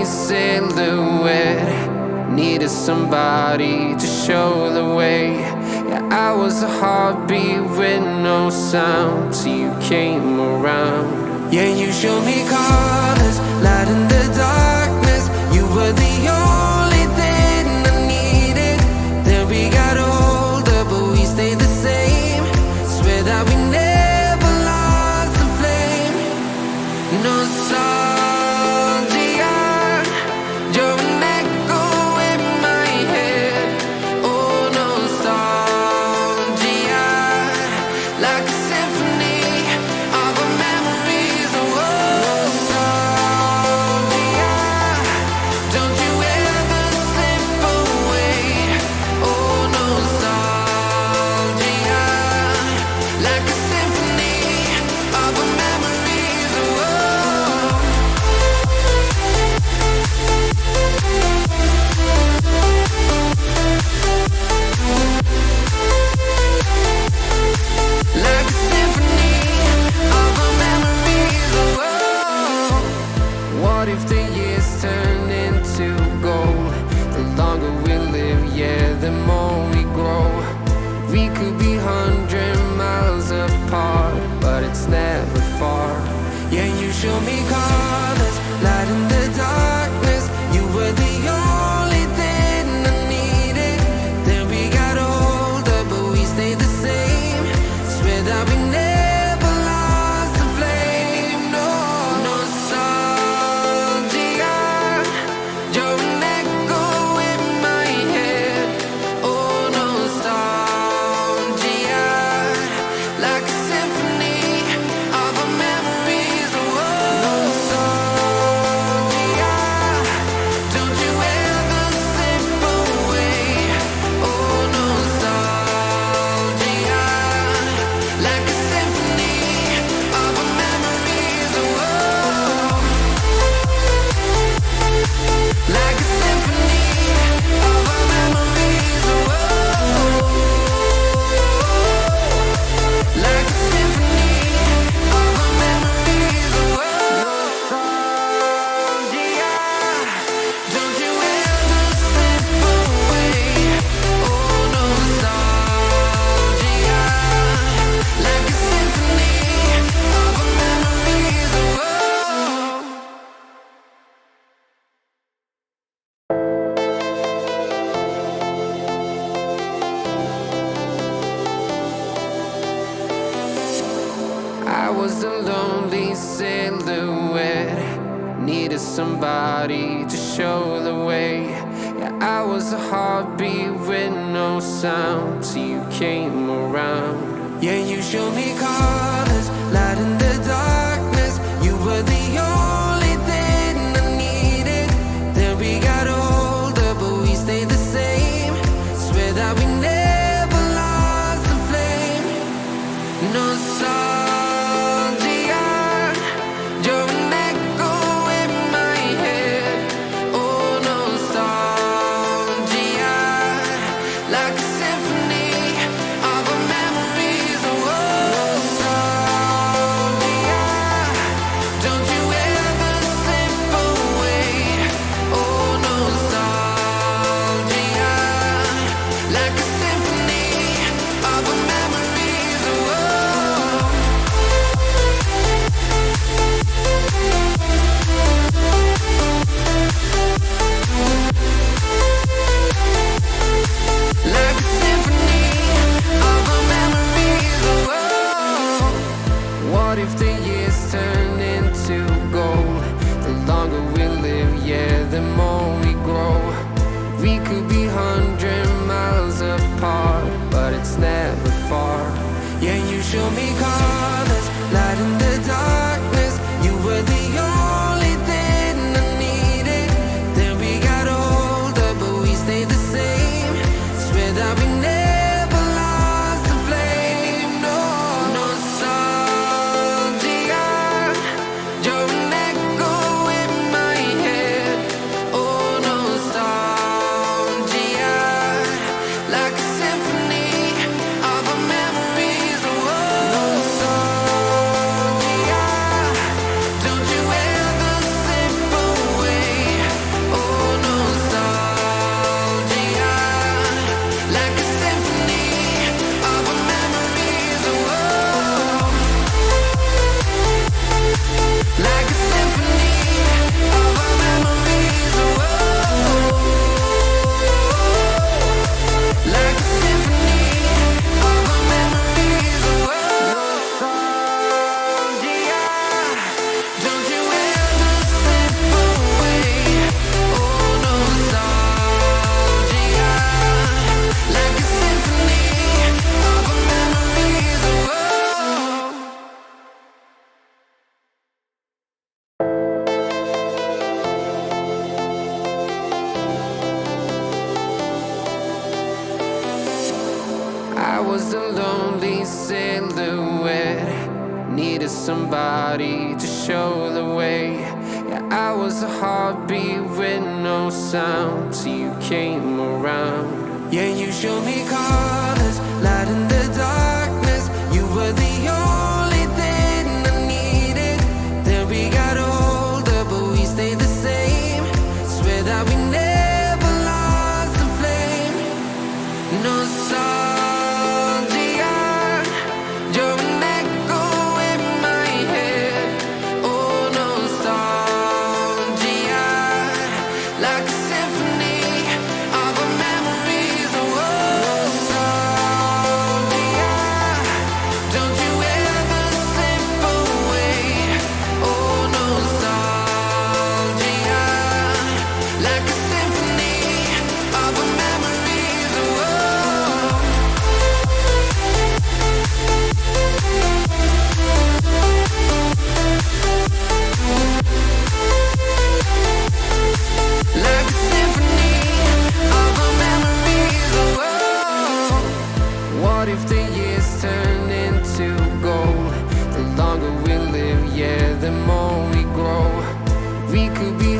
silhouette. Needed somebody to show the way. Yeah, I was a heartbeat with no sound till you came around. Yeah, you showed me colors, light in the darkness. You were the only thing I needed. Then we got older, but we stayed the same. Swear that we never lost the flame. Nostalgia, you're an echo in my head. Oh, nostalgia, like a symphony of our memories. Oh, nostalgia, don't you ever slip away. Oh, nostalgia, like a symphony of our memories. Oh, like a symphony of our memories. Oh, what if the years turn into gold? The longer we live, yeah, the more we grow. We could be 100 miles apart, but it's never far. Yeah, you show me colors, light in the darkness. You were the only thing I needed. Then we got older, but we stayed the same. Swear that we never lost the flame. No, nostalgia, you're an echo in my head. Oh, nostalgia, like a symphony of our memories. Oh, nostalgia, don't you ever slip away. Oh, nostalgia, like a symphony of our memories. Oh, like a symphony of our memories. Oh, like a symphony of our memories. Oh, nostalgia, don't you ever slip away. Oh, nostalgia, like a symphony of our memories. Oh, I was a lonely silhouette. Needed somebody to show the way. Yeah, I was a heartbeat with no sound till you came around. Yeah, you showed me colors, light in the darkness. You were the only thing I needed. Then we got older, but we stayed the same. Swear that we never lost the flame. Nostalgia, you're an echo in my head. Oh, nostalgia, like a symphony of our memories. Oh, nostalgia, don't you ever slip away. Oh, nostalgia, like a symphony of our memories. Oh, like a symphony of our memories. Oh, what if the years turn into gold? The longer we live, yeah, the more we grow. We could be 100 miles apart, but it's never far. Yeah, you show me colors, light in the darkness. You were the only thing I needed. Then we got older, but we stayed the same. Swear that we never lost the flame. No, nostalgia, you're an echo in my head. Oh, nostalgia, like a symphony of our memories. Oh, I was a lonely silhouette, needed somebody to show the way. Yeah, I was a heartbeat with no sound till you came around. Yeah, you showed me colors, light in the darkness. You were the only thing I needed. Then we got older, but we stayed the same. Swear that we never lost the flame. Nostalgia, you're an echo in my head. Oh, nostalgia, like a symphony of our memories. Oh, nostalgia, don't you ever slip away. Oh, nostalgia, like a symphony of our memories. Oh, like a symphony of our memories. Oh, what if the years turn into gold? The longer we live, yeah, the more we grow. We could be